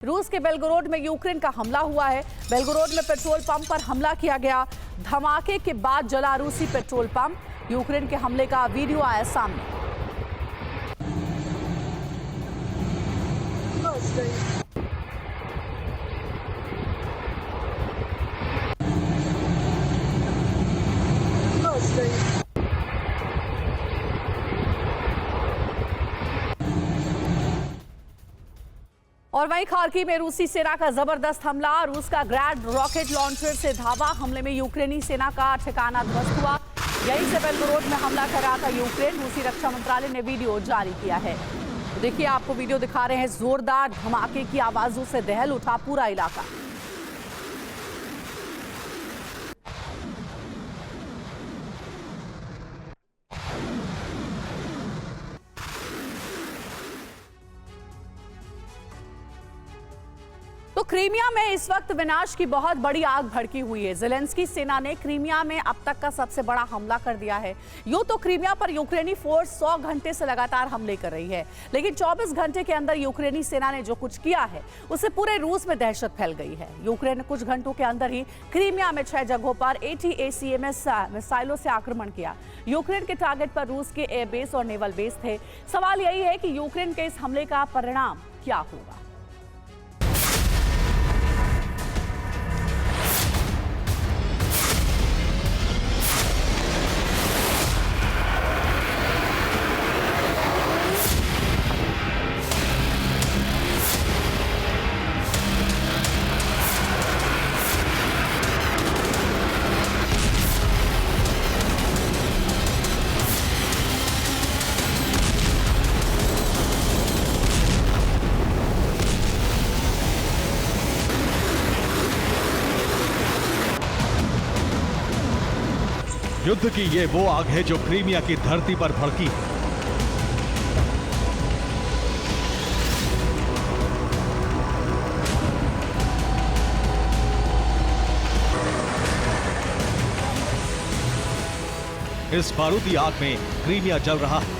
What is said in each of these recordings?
रूस के बेलगोरोड में यूक्रेन का हमला हुआ है। बेलगोरोड में पेट्रोल पंप पर हमला किया गया। धमाके के बाद जला रूसी पेट्रोल पंप। यूक्रेन के हमले का वीडियो आया सामने। और वहीं खार्किव में रूसी सेना का जबरदस्त हमला। रूस का ग्रैड रॉकेट लॉन्चर से धावा। हमले में यूक्रेनी सेना का ठिकाना ध्वस्त हुआ। यहीं से बेलगोरोड में हमला कर रहा था यूक्रेन। रूसी रक्षा मंत्रालय ने वीडियो जारी किया है। देखिए, आपको वीडियो दिखा रहे हैं। जोरदार धमाके की आवाजों से दहल उठा पूरा इलाका। तो क्रीमिया में इस वक्त विनाश की बहुत बड़ी आग भड़की हुई है। ज़ेलेंस्की सेना ने क्रीमिया में अब तक का सबसे बड़ा हमला कर दिया है। यूं तो क्रीमिया पर यूक्रेनी फोर्स 100 घंटे से लगातार हमले कर रही है, लेकिन 24 घंटे के अंदर यूक्रेनी सेना ने जो कुछ किया है उससे पूरे रूस में दहशत फैल गई है। यूक्रेन ने कुछ घंटों के अंदर ही क्रीमिया में 6 जगहों पर ATACMS मिसाइलों से आक्रमण किया। यूक्रेन के टारगेट पर रूस के एयरबेस और नेवल बेस थे। सवाल यही है कि यूक्रेन के इस हमले का परिणाम क्या होगा। युद्ध की ये वो आग है जो क्रीमिया की धरती पर भड़की है। इस बारूदी आग में क्रीमिया जल रहा है।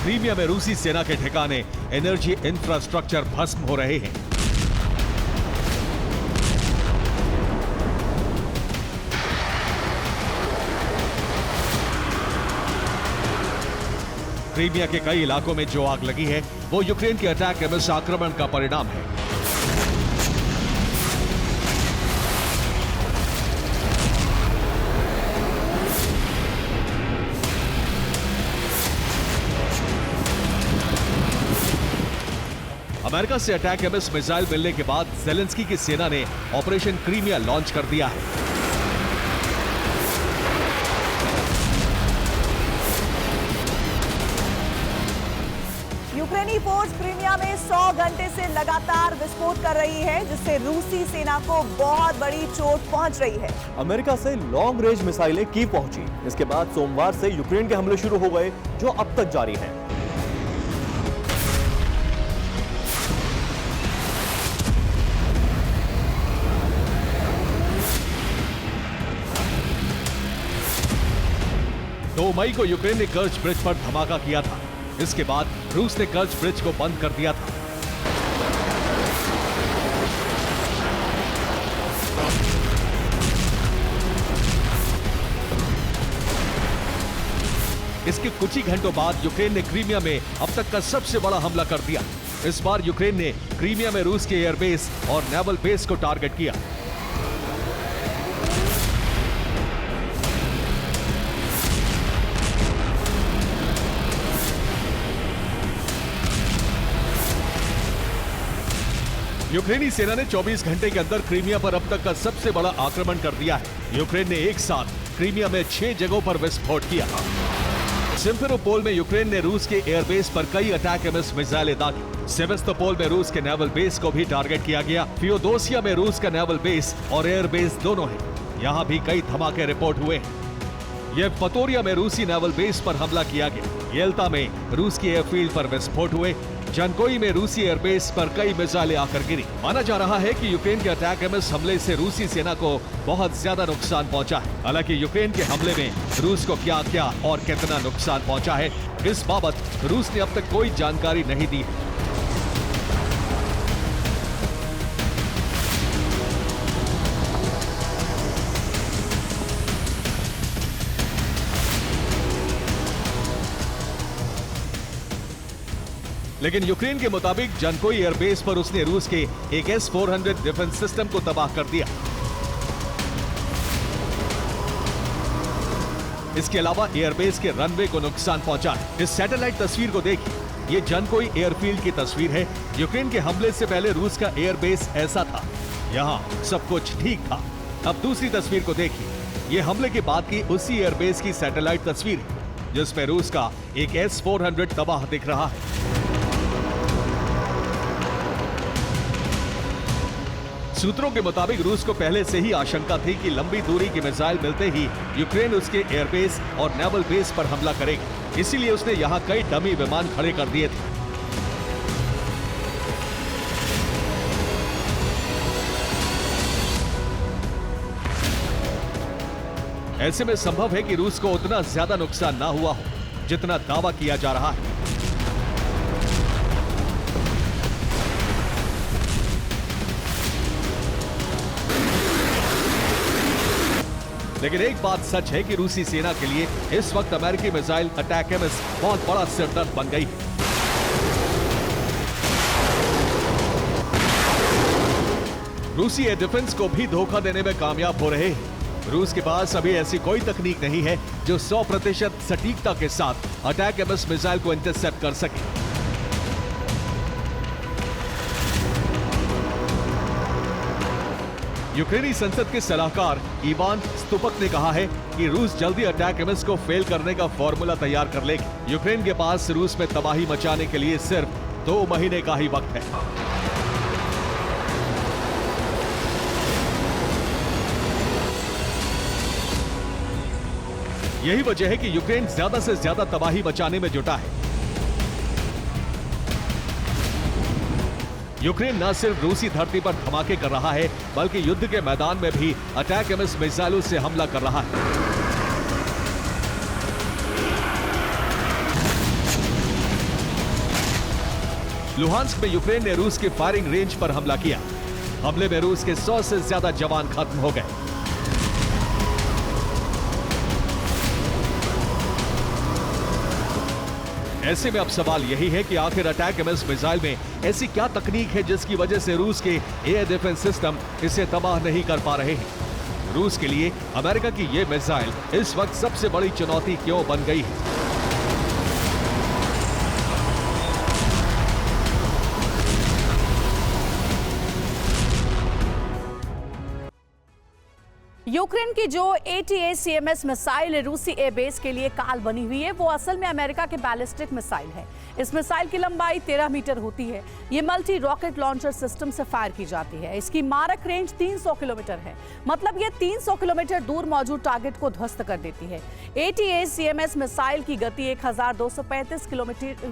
क्रीमिया में रूसी सेना के ठिकाने एनर्जी इंफ्रास्ट्रक्चर भस्म हो रहे हैं। क्रीमिया के कई इलाकों में जो आग लगी है वो यूक्रेन के अटैक आक्रमण का परिणाम है। अमेरिका से अटैक मिसाइल मिलने के बाद ज़ेलेंस्की की सेना ने ऑपरेशन क्रीमिया लॉन्च कर दिया है। यूक्रेनी फोर्स क्रीमिया में 100 घंटे से लगातार विस्फोट कर रही है, जिससे रूसी सेना को बहुत बड़ी चोट पहुंच रही है। अमेरिका से लॉन्ग रेंज मिसाइलें कीव पहुंची। इसके बाद सोमवार से यूक्रेन के हमले शुरू हो गए, जो अब तक जारी हैं। दो मई को यूक्रेन ने कर्च ब्रिज पर धमाका किया था। इसके बाद रूस ने कर्च ब्रिज को बंद कर दिया था। इसके कुछ ही घंटों बाद यूक्रेन ने क्रीमिया में अब तक का सबसे बड़ा हमला कर दिया। इस बार यूक्रेन ने क्रीमिया में रूस के एयरबेस और नेवल बेस को टारगेट किया। यूक्रेनी सेना ने 24 घंटे के अंदर क्रीमिया पर अब तक का सबसे बड़ा आक्रमण कर दिया है। यूक्रेन ने एक साथ क्रीमिया में 6 जगहों पर विस्फोट किया। सिम्फेरोपोल में यूक्रेन ने रूस के एयरबेस पर कई अटैक मिसाइलें दागी। सेवेस्तोपोल में रूस के नेवल बेस को भी टारगेट किया गया। फियोदोसिया में रूस का नेवल बेस और एयरबेस दोनों है। यहाँ भी कई धमाके रिपोर्ट हुए हैं। ये पतोरिया में रूसी नेवल बेस पर हमला किया गया। येल्ता में रूस की एयरफील्ड पर विस्फोट हुए। जानकोई में रूसी एयरबेस पर कई मिसाइलें आकर गिरी। माना जा रहा है कि यूक्रेन के अटैक एमएस हमले से रूसी सेना को बहुत ज्यादा नुकसान पहुंचा है। हालांकि यूक्रेन के हमले में रूस को क्या क्या और कितना नुकसान पहुंचा है, इस बाबत रूस ने अब तक कोई जानकारी नहीं दी है। लेकिन यूक्रेन के मुताबिक जानकोई एयरबेस पर उसने रूस के एक S-400 डिफेंस सिस्टम को तबाह कर दिया। इसके अलावा एयरबेस के रनवे को नुकसान पहुंचा है। इस सैटेलाइट तस्वीर को देखिए, ये जानकोई एयरफील्ड की तस्वीर है। यूक्रेन के हमले से पहले रूस का एयरबेस ऐसा था, यहाँ सब कुछ ठीक था। अब दूसरी तस्वीर को देखिए, ये हमले के बाद की उसी एयरबेस की सैटेलाइट तस्वीर है, जिसमें रूस का एक S-400 तबाह दिख रहा है। सूत्रों के मुताबिक रूस को पहले से ही आशंका थी कि लंबी दूरी की मिसाइल मिलते ही यूक्रेन उसके एयरबेस और नेवल बेस पर हमला करेगी। इसीलिए उसने यहां कई डमी विमान खड़े कर दिए थे। ऐसे में संभव है कि रूस को उतना ज्यादा नुकसान ना हुआ हो जितना दावा किया जा रहा है। लेकिन एक बात सच है कि रूसी सेना के लिए इस वक्त अमेरिकी मिसाइल अटैक एमएस बहुत बड़ा सिरदर्द बन गई है। रूसी एयर डिफेंस को भी धोखा देने में कामयाब हो रहे हैं। रूस के पास अभी ऐसी कोई तकनीक नहीं है जो 100% सटीकता के साथ अटैक एमएस मिसाइल को इंटरसेप्ट कर सके। यूक्रेनी संसद के सलाहकार इवान स्तुपक ने कहा है कि रूस जल्दी अटैक एमएस को फेल करने का फॉर्मूला तैयार कर लेगी। यूक्रेन के पास रूस में तबाही मचाने के लिए सिर्फ 2 महीने का ही वक्त है। यही वजह है कि यूक्रेन ज्यादा से ज्यादा तबाही मचाने में जुटा है। यूक्रेन न सिर्फ रूसी धरती पर धमाके कर रहा है, बल्कि युद्ध के मैदान में भी अटैक एमएस मिसाइलों से हमला कर रहा है। लुहांस्क में यूक्रेन ने रूस के फायरिंग रेंज पर हमला किया। हमले में रूस के 100 से ज्यादा जवान खत्म हो गए। ऐसे में अब सवाल यही है कि आखिर अटैक एमएस मिसाइल में ऐसी क्या तकनीक है जिसकी वजह से रूस के एयर डिफेंस सिस्टम इसे तबाह नहीं कर पा रहे हैं। रूस के लिए अमेरिका की ये मिसाइल इस वक्त सबसे बड़ी चुनौती क्यों बन गई है? यूक्रेन की जो ATACMS मिसाइल रूसी एयरबेस के लिए काल बनी हुई है, वो असल में अमेरिका के बैलिस्टिक मिसाइल है। इस मिसाइल की लंबाई 13 मीटर होती है। ये मल्टी रॉकेट लॉन्चर सिस्टम से फायर की जाती है। इसकी मारक रेंज 300 किलोमीटर है, मतलब ये 300 किलोमीटर दूर मौजूद टारगेट को ध्वस्त कर देती है। ATACMS मिसाइल की गति 1235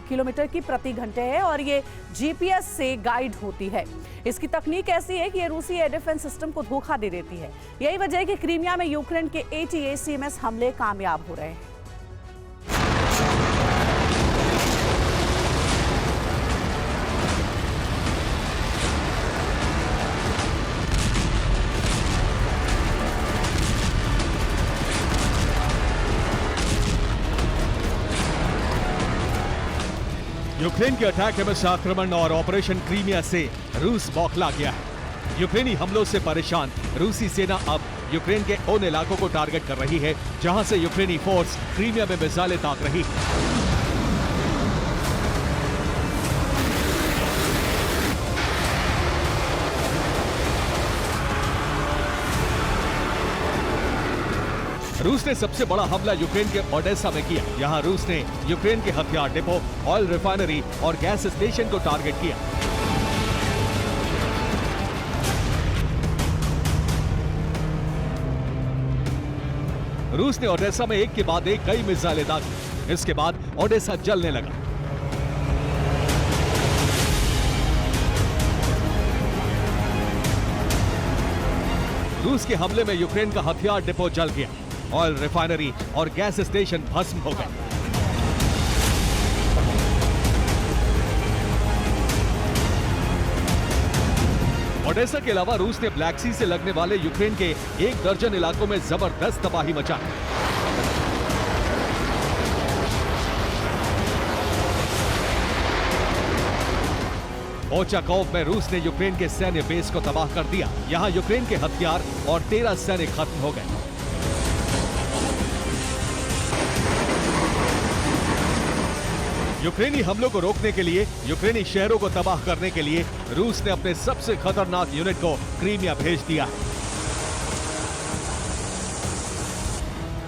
किलोमीटर की प्रति घंटे है और ये GPS से गाइड होती है। इसकी तकनीक ऐसी है कि ये रूसी एयर डिफेंस सिस्टम को धोखा दे देती है। यही वजह है कि क्रीमिया में यूक्रेन के ATACMS हमले कामयाब हो रहे हैं। यूक्रेन के अटैक एमएस आक्रमण और ऑपरेशन क्रीमिया से रूस बौखला गया है। यूक्रेनी हमलों से परेशान रूसी सेना अब यूक्रेन के उन इलाकों को टारगेट कर रही है जहां से यूक्रेनी फोर्स क्रीमिया में मिसाइलें दाग रही है। रूस ने सबसे बड़ा हमला यूक्रेन के ओडेसा में किया। यहां रूस ने यूक्रेन के हथियार डिपो, ऑयल रिफाइनरी और गैस स्टेशन को टारगेट किया। रूस ने ओडेसा में एक के बाद एक कई मिसाइलें दागी। इसके बाद ओडेसा जलने लगा। रूस के हमले में यूक्रेन का हथियार डिपो जल गया, ऑयल रिफाइनरी और गैस स्टेशन भस्म हो गए। ओडेसा के अलावा रूस ने ब्लैक सी से लगने वाले यूक्रेन के 1 दर्जन इलाकों में जबरदस्त तबाही मचाई। ओचाकोव में रूस ने यूक्रेन के सैन्य बेस को तबाह कर दिया। यहां यूक्रेन के हथियार और 13 सैनिक खत्म हो गए। यूक्रेनी हमलों को रोकने के लिए, यूक्रेनी शहरों को तबाह करने के लिए रूस ने अपने सबसे खतरनाक यूनिट को क्रीमिया भेज दिया है।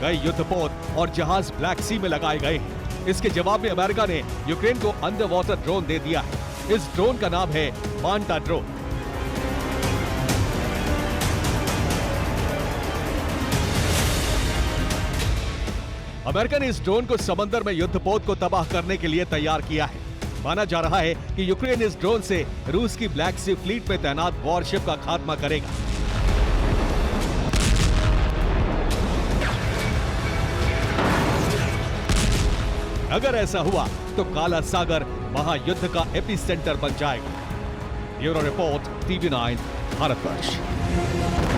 कई युद्धपोत और जहाज ब्लैक सी में लगाए गए हैं। इसके जवाब में अमेरिका ने यूक्रेन को अंडर वाटर ड्रोन दे दिया है। इस ड्रोन का नाम है मांटा ड्रोन। अमेरिका ने इस ड्रोन को समंदर में युद्धपोत को तबाह करने के लिए तैयार किया है। माना जा रहा है कि यूक्रेन इस ड्रोन से रूस की ब्लैक सी फ्लीट में तैनात वॉरशिप का खात्मा करेगा। अगर ऐसा हुआ तो काला सागर महायुद्ध का एपिसेंटर बन जाएगा। Bureau report, TV9, Bharatvarsh.